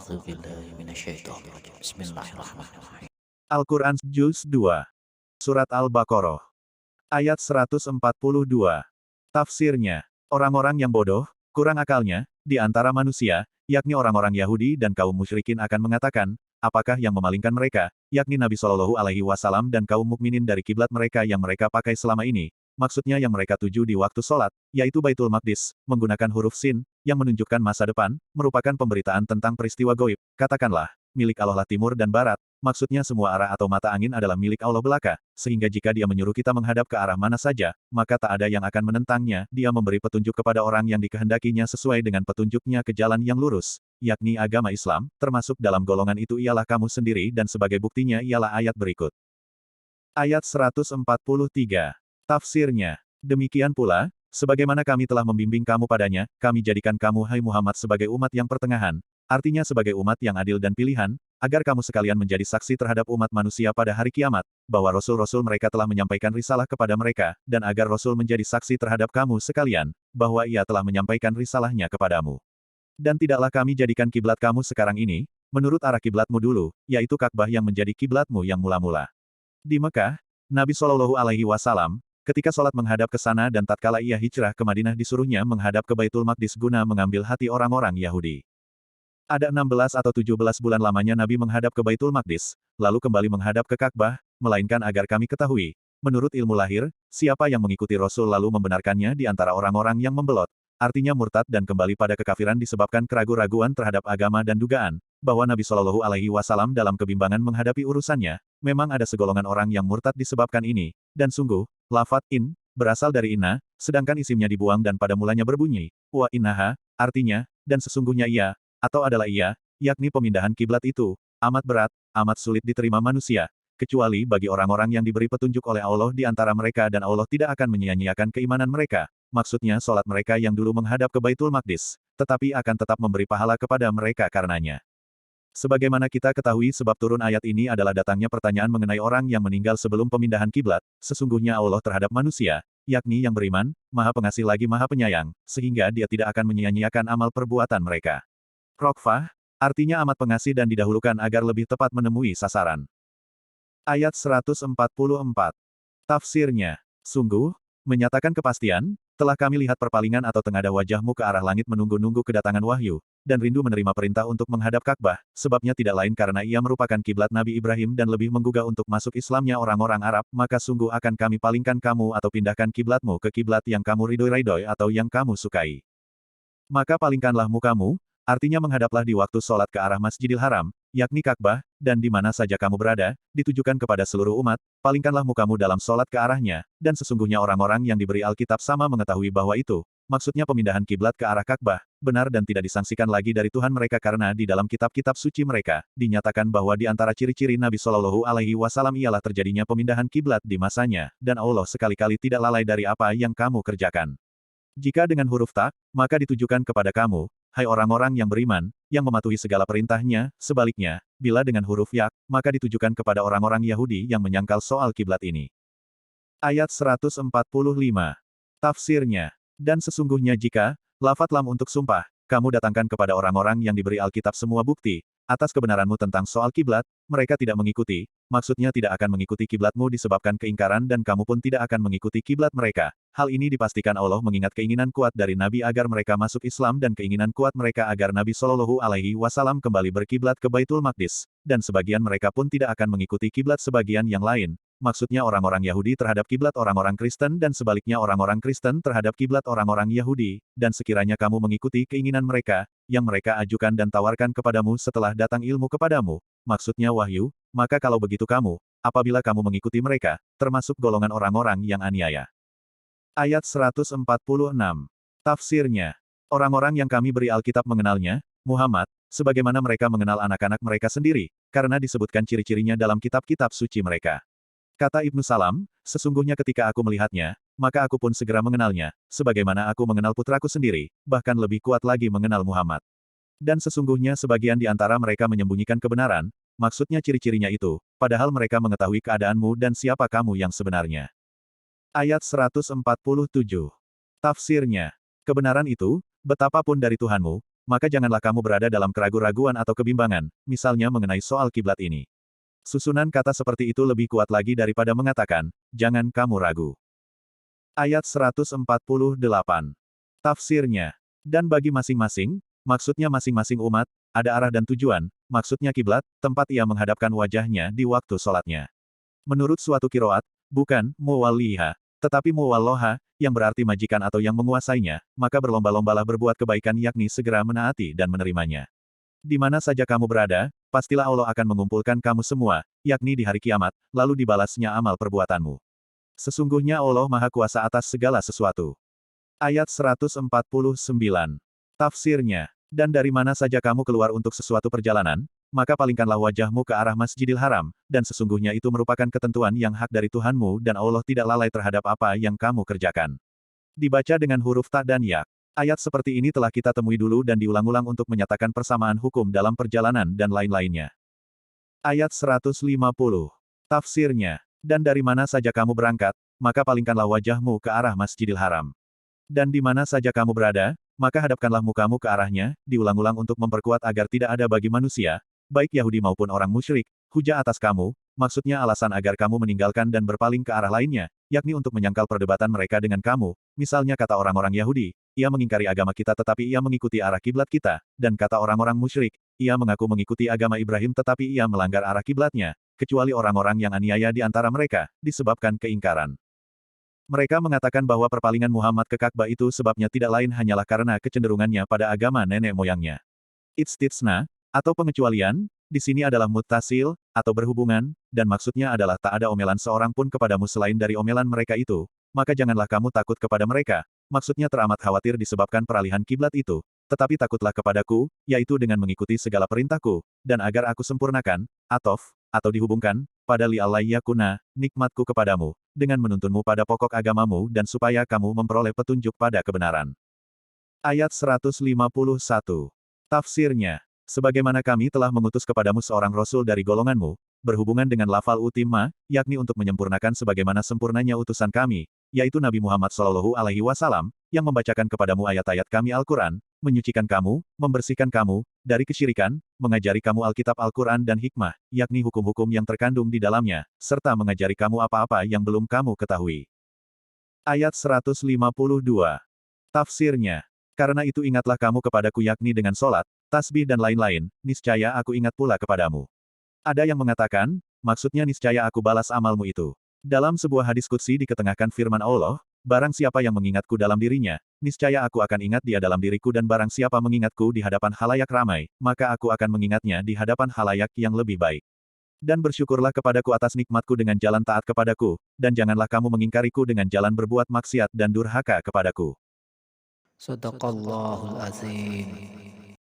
أعوذ بالله من الشيطان الرجيم بسم الله الرحمن الرحيم Al-Quran Juz 2. Surat Al-Baqarah. Ayat 142. Tafsirnya. Orang-orang yang bodoh, kurang akalnya, di antara manusia, yakni orang-orang Yahudi dan kaum musyrikin akan mengatakan, apakah yang memalingkan mereka, yakni Nabi Shallallahu Alaihi Wasallam dan kaum mukminin dari kiblat mereka yang mereka pakai selama ini, maksudnya yang mereka tuju di waktu sholat, yaitu Baitul Maqdis, menggunakan huruf sin, yang menunjukkan masa depan, merupakan pemberitaan tentang peristiwa goib. Katakanlah, milik Allah lah timur dan barat, maksudnya semua arah atau mata angin adalah milik Allah belaka, sehingga jika dia menyuruh kita menghadap ke arah mana saja, maka tak ada yang akan menentangnya, dia memberi petunjuk kepada orang yang dikehendakinya sesuai dengan petunjuknya ke jalan yang lurus, yakni agama Islam, termasuk dalam golongan itu ialah kamu sendiri dan sebagai buktinya ialah ayat berikut. Ayat 143. Tafsirnya. Demikian pula, sebagaimana kami telah membimbing kamu padanya, kami jadikan kamu hai Muhammad sebagai umat yang pertengahan, artinya sebagai umat yang adil dan pilihan, agar kamu sekalian menjadi saksi terhadap umat manusia pada hari kiamat, bahwa rasul-rasul mereka telah menyampaikan risalah kepada mereka, dan agar rasul menjadi saksi terhadap kamu sekalian, bahwa ia telah menyampaikan risalahnya kepadamu. Dan tidaklah kami jadikan kiblat kamu sekarang ini, menurut arah kiblatmu dulu, yaitu Ka'bah yang menjadi kiblatmu yang mula-mula. Di Mekah, Nabi Shallallahu Alaihi Wasallam, ketika sholat menghadap ke sana dan tatkala ia hijrah ke Madinah disuruhnya menghadap ke Baitul Maqdis guna mengambil hati orang-orang Yahudi. Ada 16 atau 17 bulan lamanya Nabi menghadap ke Baitul Maqdis, lalu kembali menghadap ke Ka'bah, melainkan agar kami ketahui, menurut ilmu lahir, siapa yang mengikuti Rasul lalu membenarkannya di antara orang-orang yang membelot, artinya murtad dan kembali pada kekafiran disebabkan keraguan-raguan terhadap agama dan dugaan, bahwa Nabi Shallallahu Alaihi Wasallam dalam kebimbangan menghadapi urusannya, memang ada segolongan orang yang murtad disebabkan ini, dan sungguh, lafat in, berasal dari inna, sedangkan isimnya dibuang dan pada mulanya berbunyi, wa innaha, artinya, dan sesungguhnya ia, atau adalah ia, yakni pemindahan kiblat itu, amat berat, amat sulit diterima manusia, kecuali bagi orang-orang yang diberi petunjuk oleh Allah di antara mereka dan Allah tidak akan menyia-nyiakan keimanan mereka, maksudnya sholat mereka yang dulu menghadap ke Baitul Maqdis, tetapi akan tetap memberi pahala kepada mereka karenanya. Sebagaimana kita ketahui sebab turun ayat ini adalah datangnya pertanyaan mengenai orang yang meninggal sebelum pemindahan kiblat, sesungguhnya Allah terhadap manusia, yakni yang beriman, maha pengasih lagi maha penyayang, sehingga dia tidak akan menyia-nyiakan amal perbuatan mereka. Rokfah, artinya amat pengasih dan didahulukan agar lebih tepat menemui sasaran. Ayat 144. Tafsirnya. Sungguh, menyatakan kepastian, telah kami lihat perpalingan atau tengadah wajahmu ke arah langit menunggu-nunggu kedatangan wahyu, dan rindu menerima perintah untuk menghadap Ka'bah, sebabnya tidak lain karena ia merupakan kiblat Nabi Ibrahim dan lebih menggugah untuk masuk Islamnya orang-orang Arab, maka sungguh akan kami palingkan kamu atau pindahkan kiblatmu ke kiblat yang kamu ridhoi-ridhoi atau yang kamu sukai. Maka palingkanlah mukamu, artinya menghadaplah di waktu sholat ke arah Masjidil Haram, yakni Ka'bah, dan di mana saja kamu berada, ditujukan kepada seluruh umat, palingkanlah mukamu dalam sholat ke arahnya, dan sesungguhnya orang-orang yang diberi Alkitab sama mengetahui bahwa itu, maksudnya pemindahan kiblat ke arah Ka'bah, benar dan tidak disangsikan lagi dari Tuhan mereka karena di dalam kitab-kitab suci mereka, dinyatakan bahwa di antara ciri-ciri Nabi Shallallahu Alaihi Wasallam ialah terjadinya pemindahan kiblat di masanya, dan Allah sekali-kali tidak lalai dari apa yang kamu kerjakan. Jika dengan huruf ta, maka ditujukan kepada kamu, hai orang-orang yang beriman, yang mematuhi segala perintahnya, sebaliknya, bila dengan huruf ya, maka ditujukan kepada orang-orang Yahudi yang menyangkal soal kiblat ini. Ayat 145. Tafsirnya. Dan sesungguhnya jika, lafat lam untuk sumpah, kamu datangkan kepada orang-orang yang diberi Alkitab semua bukti, atas kebenaranmu tentang soal kiblat, mereka tidak mengikuti, maksudnya tidak akan mengikuti kiblatmu disebabkan keingkaran dan kamu pun tidak akan mengikuti kiblat mereka. Hal ini dipastikan Allah mengingat keinginan kuat dari Nabi agar mereka masuk Islam dan keinginan kuat mereka agar Nabi Shallallahu Alaihi Wasallam kembali berkiblat ke Baitul Maqdis, dan sebagian mereka pun tidak akan mengikuti kiblat sebagian yang lain. Maksudnya orang-orang Yahudi terhadap kiblat orang-orang Kristen dan sebaliknya orang-orang Kristen terhadap kiblat orang-orang Yahudi, dan sekiranya kamu mengikuti keinginan mereka, yang mereka ajukan dan tawarkan kepadamu setelah datang ilmu kepadamu, maksudnya wahyu, maka kalau begitu kamu, apabila kamu mengikuti mereka, termasuk golongan orang-orang yang aniaya. Ayat 146. Tafsirnya. Orang-orang yang kami beri Alkitab mengenalnya, Muhammad, sebagaimana mereka mengenal anak-anak mereka sendiri, karena disebutkan ciri-cirinya dalam kitab-kitab suci mereka. Kata Ibnu Salam, sesungguhnya ketika aku melihatnya, maka aku pun segera mengenalnya, sebagaimana aku mengenal putraku sendiri, bahkan lebih kuat lagi mengenal Muhammad. Dan sesungguhnya sebagian di antara mereka menyembunyikan kebenaran, maksudnya ciri-cirinya itu, padahal mereka mengetahui keadaanmu dan siapa kamu yang sebenarnya. Ayat 147. Tafsirnya. Kebenaran itu, betapapun dari Tuhanmu, maka janganlah kamu berada dalam keraguan-raguan atau kebimbangan, misalnya mengenai soal kiblat ini. Susunan kata seperti itu lebih kuat lagi daripada mengatakan, jangan kamu ragu. Ayat 148. Tafsirnya. Dan bagi masing-masing, maksudnya masing-masing umat, ada arah dan tujuan, maksudnya kiblat, tempat ia menghadapkan wajahnya di waktu sholatnya. Menurut suatu kiroat, bukan muwalliha, tetapi muwalloha, yang berarti majikan atau yang menguasainya, maka berlomba-lombalah berbuat kebaikan yakni segera menaati dan menerimanya. Di mana saja kamu berada, pastilah Allah akan mengumpulkan kamu semua, yakni di hari kiamat, lalu dibalasnya amal perbuatanmu. Sesungguhnya Allah Maha Kuasa atas segala sesuatu. Ayat 149. Tafsirnya. Dan dari mana saja kamu keluar untuk sesuatu perjalanan, maka palingkanlah wajahmu ke arah Masjidil Haram, dan sesungguhnya itu merupakan ketentuan yang hak dari Tuhanmu dan Allah tidak lalai terhadap apa yang kamu kerjakan. Dibaca dengan huruf ta dan ya. Ayat seperti ini telah kita temui dulu dan diulang-ulang untuk menyatakan persamaan hukum dalam perjalanan dan lain-lainnya. Ayat 150. Tafsirnya. Dan dari mana saja kamu berangkat, maka palingkanlah wajahmu ke arah Masjidil Haram. Dan di mana saja kamu berada, maka hadapkanlah mukamu ke arahnya, diulang-ulang untuk memperkuat agar tidak ada bagi manusia, baik Yahudi maupun orang musyrik, hujah atas kamu, maksudnya alasan agar kamu meninggalkan dan berpaling ke arah lainnya, yakni untuk menyangkal perdebatan mereka dengan kamu, misalnya kata orang-orang Yahudi, ia mengingkari agama kita tetapi ia mengikuti arah kiblat kita, dan kata orang-orang musyrik, ia mengaku mengikuti agama Ibrahim tetapi ia melanggar arah kiblatnya, kecuali orang-orang yang aniaya di antara mereka, disebabkan keingkaran. Mereka mengatakan bahwa perpalingan Muhammad ke Ka'bah itu sebabnya tidak lain hanyalah karena kecenderungannya pada agama nenek moyangnya. Istitsna, atau pengecualian, di sini adalah muttasil, atau berhubungan, dan maksudnya adalah tak ada omelan seorang pun kepadamu selain dari omelan mereka itu, maka janganlah kamu takut kepada mereka, maksudnya teramat khawatir disebabkan peralihan kiblat itu, tetapi takutlah kepadaku, yaitu dengan mengikuti segala perintahku, dan agar aku sempurnakan, atau dihubungkan, pada li'allai yakuna, nikmatku kepadamu, dengan menuntunmu pada pokok agamamu dan supaya kamu memperoleh petunjuk pada kebenaran. Ayat 151. Tafsirnya. Sebagaimana kami telah mengutus kepadamu seorang rasul dari golonganmu, berhubungan dengan lafal utimma, yakni untuk menyempurnakan sebagaimana sempurnanya utusan kami, yaitu Nabi Muhammad SAW, yang membacakan kepadamu ayat-ayat kami Al-Quran, menyucikan kamu, membersihkan kamu, dari kesyirikan, mengajari kamu Alkitab Al-Quran dan hikmah, yakni hukum-hukum yang terkandung di dalamnya, serta mengajari kamu apa-apa yang belum kamu ketahui. Ayat 152. Tafsirnya. Karena itu ingatlah kamu kepadaku yakni dengan sholat, tasbih dan lain-lain, niscaya aku ingat pula kepadamu. Ada yang mengatakan, maksudnya niscaya aku balas amalmu itu. Dalam sebuah hadis qudsi diketengahkan firman Allah, barang siapa yang mengingatku dalam dirinya, niscaya aku akan ingat dia dalam diriku dan barang siapa mengingatku di hadapan halayak ramai, maka aku akan mengingatnya di hadapan halayak yang lebih baik. Dan bersyukurlah kepadaku atas nikmatku dengan jalan taat kepadaku, dan janganlah kamu mengingkariku dengan jalan berbuat maksiat dan durhaka kepadaku. Sadaqallahul azim.